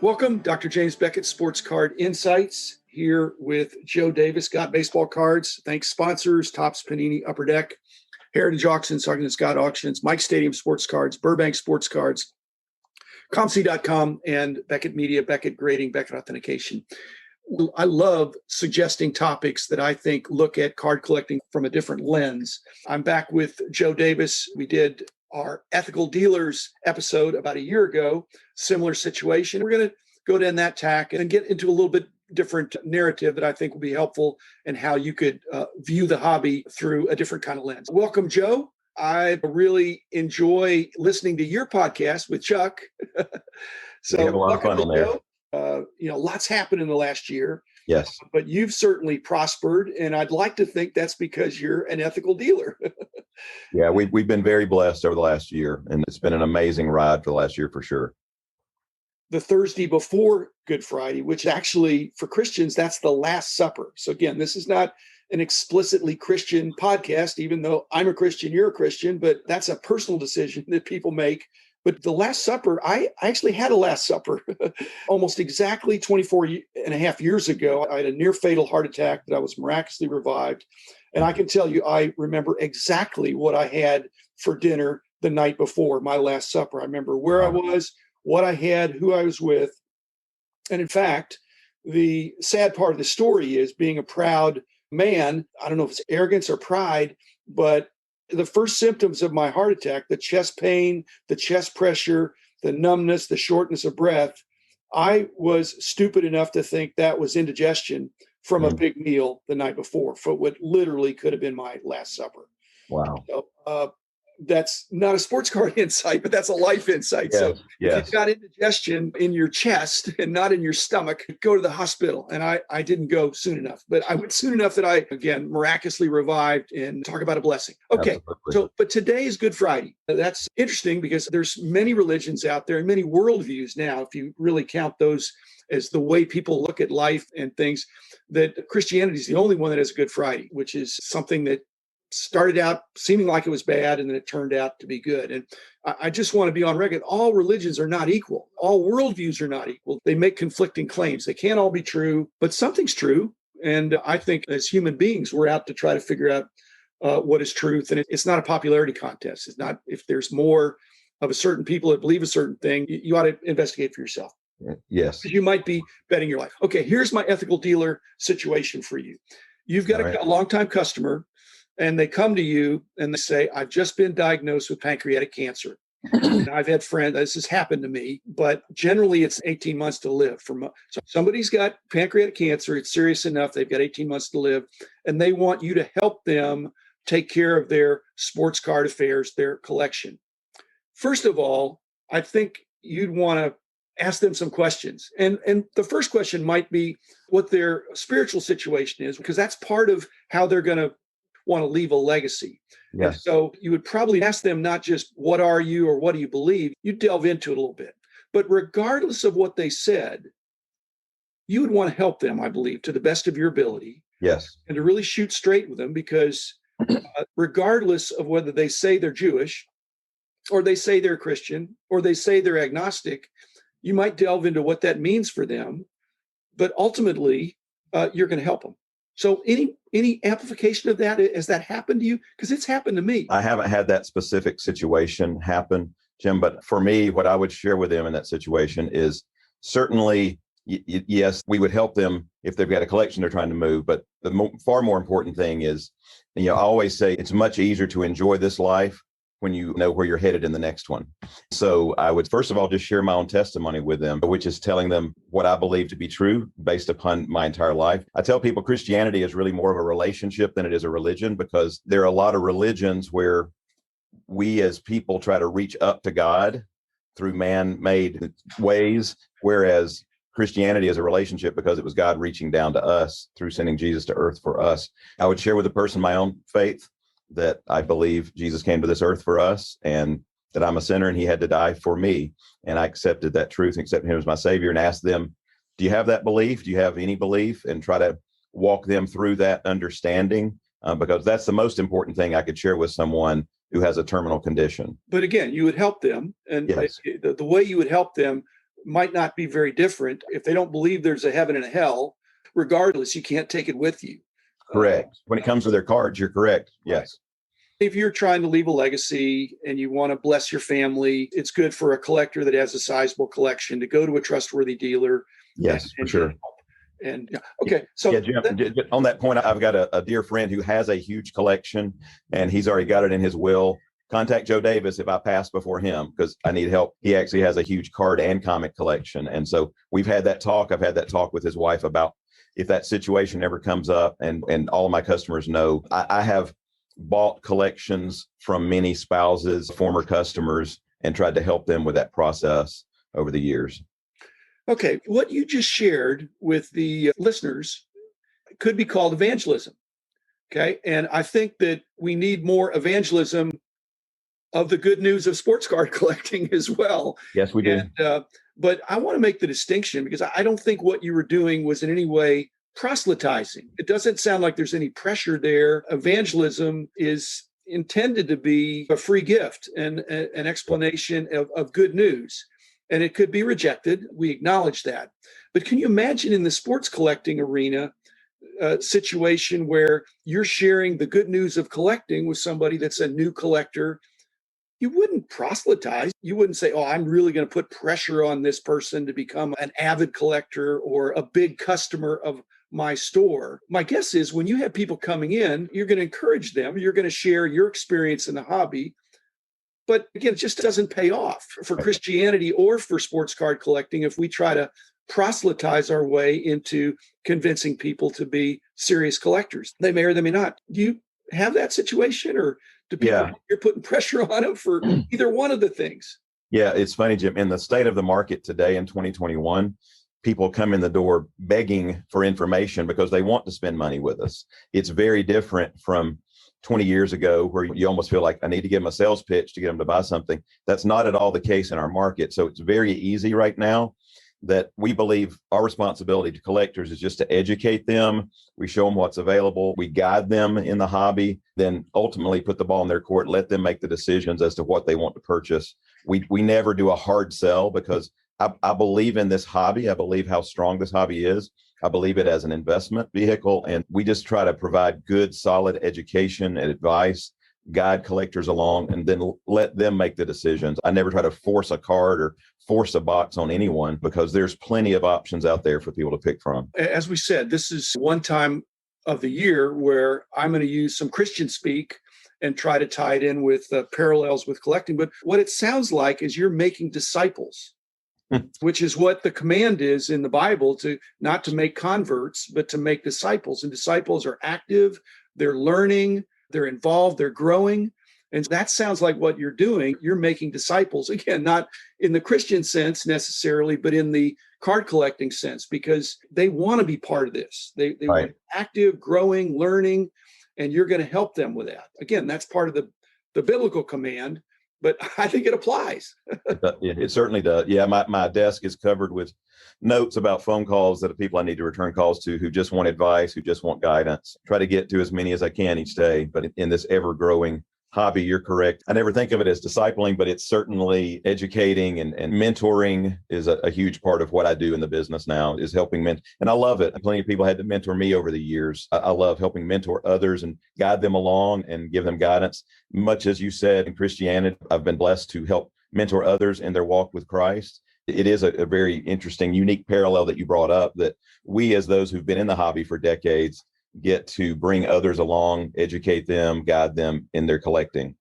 Welcome, Dr. James Beckett, Sports Card Insights, here with Joe Davis, Got Baseball Cards. Thanks sponsors, Topps, Panini, Upper Deck, Heritage Auctions, Sargent & Scott Auctions, Mike Stadium Sports Cards, Burbank Sports Cards, ComC.com, and Beckett Media, Beckett Grading, Beckett Authentication. I love suggesting topics that I think look at card collecting from a different lens. I'm back with Joe Davis. We did our Ethical Dealers episode about a year ago, similar situation. We're going to go down that tack and get into a little bit different narrative that I think will be helpful in how you could view the hobby through a different kind of lens. Welcome, Joe. I really enjoy listening to your podcast with Chuck. So we have a lot of fun on there. Lots happened in the last year. Yes. But you've certainly prospered, and I'd like to think that's because you're an ethical dealer. Yeah, we've been very blessed over the last year, and it's been an amazing ride for the last year for sure. The Thursday before Good Friday, which actually for Christians, that's the Last Supper. So again, this is not an explicitly Christian podcast, even though I'm a Christian, you're a Christian, but that's a personal decision that people make. But the Last Supper, I actually had a Last Supper almost exactly 24 and a half years ago. I had a near fatal heart attack that I was miraculously revived. And I can tell you, I remember exactly what I had for dinner the night before my Last Supper. I remember where I was, what I had, who I was with. And in fact, the sad part of the story is being a proud man. I don't know if it's arrogance or pride, but the first symptoms of my heart attack, the chest pain, the chest pressure, the numbness, the shortness of breath, I was stupid enough to think that was indigestion from a big meal the night before for what literally could have been my Last Supper. Wow. So, that's not a sports card insight, but that's a life insight. Yes, so yes. If you've got indigestion in your chest and not in your stomach, go to the hospital. And I didn't go soon enough, but I went soon enough that I, again, miraculously revived. And talk about a blessing. Okay. Absolutely. But today is Good Friday. That's interesting because there's many religions out there and many worldviews now, if you really count those as the way people look at life and things, that Christianity is the only one that has Good Friday, which is something that started out seeming like it was bad, and then it turned out to be good. And I just want to be on record. All religions are not equal. All worldviews are not equal. They make conflicting claims. They can't all be true, but something's true. And I think as human beings, we're out to try to figure out what is truth. And it's not a popularity contest. It's not if there's more of a certain people that believe a certain thing, you ought to investigate for yourself. Yes. You might be betting your life. Okay, here's my ethical dealer situation for you. You've got a longtime customer, and they come to you and they say, I've just been diagnosed with pancreatic cancer. And I've had friends, this has happened to me, but generally it's 18 months to live. So somebody's got pancreatic cancer, it's serious enough, they've got 18 months to live, and they want you to help them take care of their sports card affairs, their collection. First of all, I think you'd want to ask them some questions. And the first question might be what their spiritual situation is, because that's part of how they're going to want to leave a legacy. Yes. And so you would probably ask them not just what are you or what do you believe, you delve into it a little bit. But regardless of what they said, you would want to help them, I believe, to the best of your ability. Yes. And to really shoot straight with them, because regardless of whether they say they're Jewish or they say they're Christian or they say they're agnostic, you might delve into what that means for them. But ultimately, you're going to help them. So any amplification of that, has that happened to you? Because it's happened to me. I haven't had that specific situation happen, Jim, but for me, what I would share with them in that situation is certainly, yes, we would help them if they've got a collection they're trying to move. But the far more important thing is, I always say it's much easier to enjoy this life when you know where you're headed in the next one. So I would first of all just share my own testimony with them, which is telling them what I believe to be true based upon my entire life. I tell people Christianity is really more of a relationship than it is a religion, because there are a lot of religions where we as people try to reach up to God through man-made ways, whereas Christianity is a relationship because it was God reaching down to us through sending Jesus to earth for us. I would share with the person my own faith, that I believe Jesus came to this earth for us and that I'm a sinner and he had to die for me. And I accepted that truth and accepted him as my savior, and asked them, do you have that belief? Do you have any belief? And try to walk them through that understanding, because that's the most important thing I could share with someone who has a terminal condition. But again, you would help them. And yes. the way you would help them might not be very different. If they don't believe there's a heaven and a hell, regardless, you can't take it with you. Correct. When it comes to their cards, you're correct. Yes. If you're trying to leave a legacy and you want to bless your family, it's good for a collector that has a sizable collection to go to a trustworthy dealer. Yes, for sure. And yeah, okay. So yeah, Jim, on that point, I've got a dear friend who has a huge collection, and he's already got it in his will. Contact Joe Davis if I pass before him, because I need help. He actually has a huge card and comic collection. And so we've had that talk. I've had that talk with his wife about if that situation ever comes up, and all of my customers know I have bought collections from many spouses, former customers, and tried to help them with that process over the years. Okay, what you just shared with the listeners could be called evangelism. Okay, and I think that we need more evangelism of the good news of sports card collecting as well. Yes, we do. But I want to make the distinction, because I don't think what you were doing was in any way proselytizing. It doesn't sound like there's any pressure there. Evangelism is intended to be a free gift and an explanation of good news. And it could be rejected. We acknowledge that. But can you imagine in the sports collecting arena a situation where you're sharing the good news of collecting with somebody that's a new collector? You wouldn't proselytize. You wouldn't say, oh, I'm really going to put pressure on this person to become an avid collector or a big customer of my store. My guess is when you have people coming in, you're going to encourage them. You're going to share your experience in the hobby. But again, it just doesn't pay off for Christianity or for sports card collecting if we try to proselytize our way into convincing people to be serious collectors. They may or they may not. Do you have that situation, or do people you're putting pressure on them for either one of the things? Yeah, it's funny, Jim. In the state of the market today in 2021, people come in the door begging for information because they want to spend money with us. It's very different from 20 years ago, where you almost feel like I need to give them a sales pitch to get them to buy something. That's not at all the case in our market. So it's very easy right now that we believe our responsibility to collectors is just to educate them. We show them what's available. We guide them in the hobby, then ultimately put the ball in their court, let them make the decisions as to what they want to purchase. We never do a hard sell, because I believe in this hobby. I believe how strong this hobby is. I believe it as an investment vehicle. And we just try to provide good, solid education and advice, guide collectors along, and then let them make the decisions. I never try to force a card or force a box on anyone, because there's plenty of options out there for people to pick from. As we said, this is one time of the year where I'm going to use some Christian speak and try to tie it in with parallels with collecting. But what it sounds like is you're making disciples, which is what the command is in the Bible, to not to make converts, but to make disciples. And disciples are active, they're learning, they're involved, they're growing. And that sounds like what you're doing. You're making disciples, again, not in the Christian sense necessarily, but in the card collecting sense, because they want to be part of this. They Right. want to be active, growing, learning, and you're going to help them with that. Again, that's part of the biblical command, but I think it applies. It certainly does. Yeah, my desk is covered with notes about phone calls that people I need to return calls to who just want advice, who just want guidance. Try to get to as many as I can each day. But in this ever-growing hobby, you're correct. I never think of it as discipling, but it's certainly educating, and mentoring is a huge part of what I do in the business now, is helping men. And I love it. Plenty of people had to mentor me over the years. I love helping mentor others and guide them along and give them guidance. Much as you said, in Christianity, I've been blessed to help mentor others in their walk with Christ. It is a very interesting, unique parallel that you brought up, that we, as those who've been in the hobby for decades, get to bring others along, educate them, guide them in their collecting.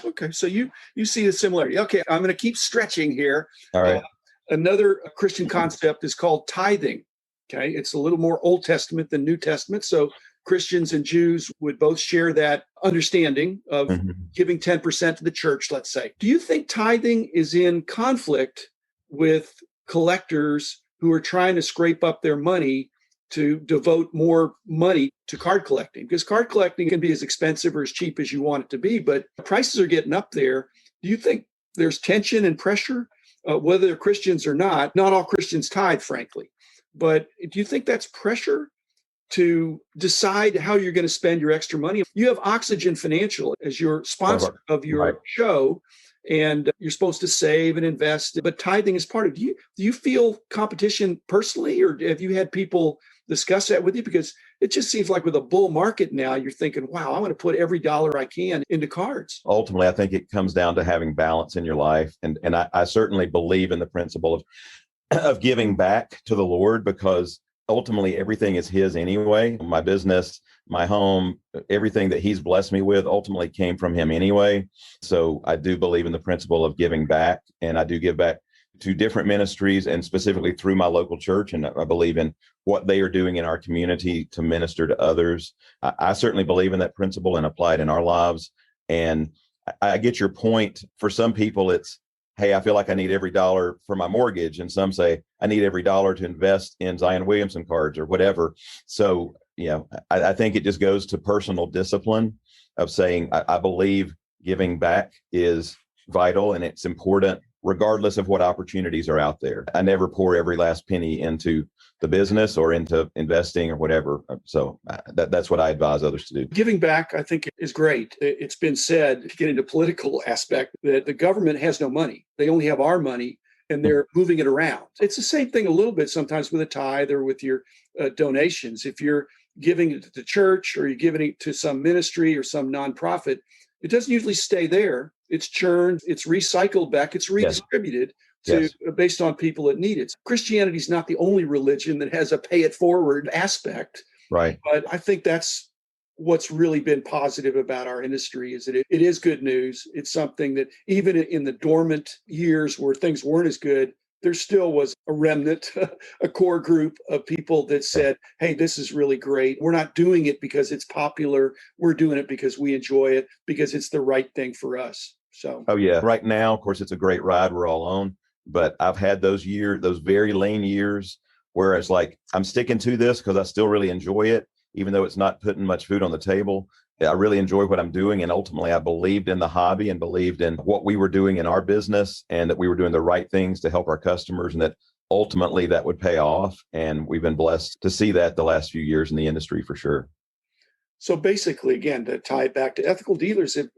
Okay, so you see the similarity. Okay, I'm going to keep stretching here. All right. Another Christian concept is called tithing. Okay, it's a little more Old Testament than New Testament. So Christians and Jews would both share that understanding of giving 10% to the church, let's say. Do you think tithing is in conflict with collectors who are trying to scrape up their money to devote more money to card collecting? Because card collecting can be as expensive or as cheap as you want it to be, but prices are getting up there. Do you think there's tension and pressure, whether they're Christians or not? Not all Christians tithe, frankly. But do you think that's pressure to decide how you're going to spend your extra money? You have Oxygen Financial as your sponsor of your show. and you're supposed to save and invest, but tithing is part of it. Do you feel competition personally, or have you had people discuss that with you? Because it just seems like with a bull market now, you're thinking, wow, I want to put every dollar I can into cards. Ultimately, I think it comes down to having balance in your life. And I certainly believe in the principle of giving back to the Lord, because ultimately everything is his anyway. My business, my home, everything that he's blessed me with ultimately came from him anyway. So I do believe in the principle of giving back, and I do give back to different ministries and specifically through my local church. And I believe in what they are doing in our community to minister to others. I certainly believe in that principle and apply it in our lives. And I get your point. For some people, it's, hey, I feel like I need every dollar for my mortgage. And some say, I need every dollar to invest in Zion Williamson cards or whatever. So, I think it just goes to personal discipline of saying, I believe giving back is vital and it's important, regardless of what opportunities are out there. I never pour every last penny into the business or into investing or whatever. So that's what I advise others to do. Giving back, I think, is great. It's been said, to get into political aspect, that the government has no money. They only have our money, and they're moving it around. It's the same thing a little bit sometimes with a tithe or with your donations. If you're giving it to the church or you're giving it to some ministry or some nonprofit, it doesn't usually stay there. It's churned, it's recycled back, it's redistributed based on people that need it. Christianity is not the only religion that has a pay it forward aspect. Right. But I think that's what's really been positive about our industry, is that it is good news. It's something that even in the dormant years where things weren't as good, there still was a remnant, a core group of people that said, hey, this is really great. We're not doing it because it's popular. We're doing it because we enjoy it, because it's the right thing for us. So, oh yeah, right now, of course, it's a great ride we're all on. But I've had those years, those very lean years, where it's like, I'm sticking to this because I still really enjoy it, even though it's not putting much food on the table. I really enjoy what I'm doing. And ultimately, I believed in the hobby and believed in what we were doing in our business, and that we were doing the right things to help our customers, and that ultimately that would pay off. And we've been blessed to see that the last few years in the industry for sure. So basically, again, to tie it back to ethical dealers, it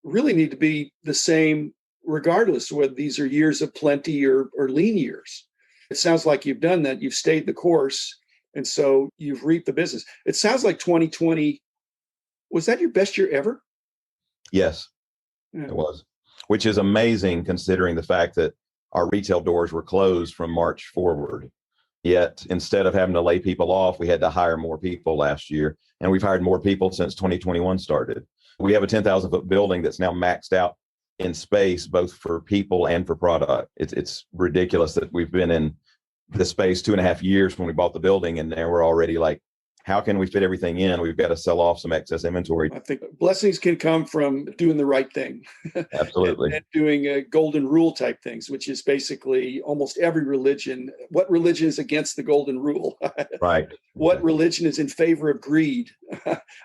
really need to be the same regardless of whether these are years of plenty or lean years. It sounds like you've done that. You've stayed the course. And so you've reaped the business. It sounds like 2020, was that your best year ever? Yes, it was, which is amazing considering the fact that our retail doors were closed from March forward. Yet instead of having to lay people off, we had to hire more people last year. And we've hired more people since 2021 started. We have a 10,000 foot building that's now maxed out in space, both for people and for product. It's ridiculous that we've been in the space 2.5 years when we bought the building, and now we're already like, how can we fit everything in? We've got to sell off some excess inventory. I think blessings can come from doing the right thing. Absolutely. and doing golden rule type things, which is basically almost every religion. What religion is against the golden rule? Right. What religion is in favor of greed?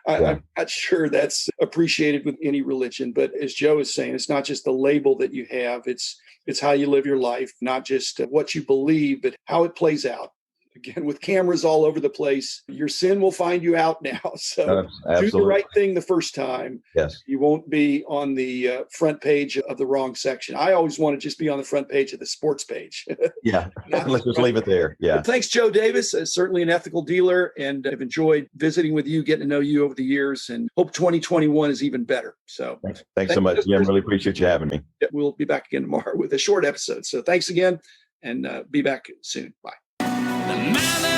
I'm not sure that's appreciated with any religion. But as Joe is saying, it's not just the label that you have. It's how you live your life, not just what you believe, but how it plays out. Again, with cameras all over the place, your sin will find you out now. So do the right thing the first time. Yes. You won't be on the front page of the wrong section. I always want to just be on the front page of the sports page. Yeah. Let's just leave it there. Yeah. But thanks, Joe Davis. Certainly an ethical dealer. And I've enjoyed visiting with you, getting to know you over the years, and hope 2021 is even better. So thanks so much, Jim. Really appreciate you having me. We'll be back again tomorrow with a short episode. So thanks again, and be back soon. Bye. The man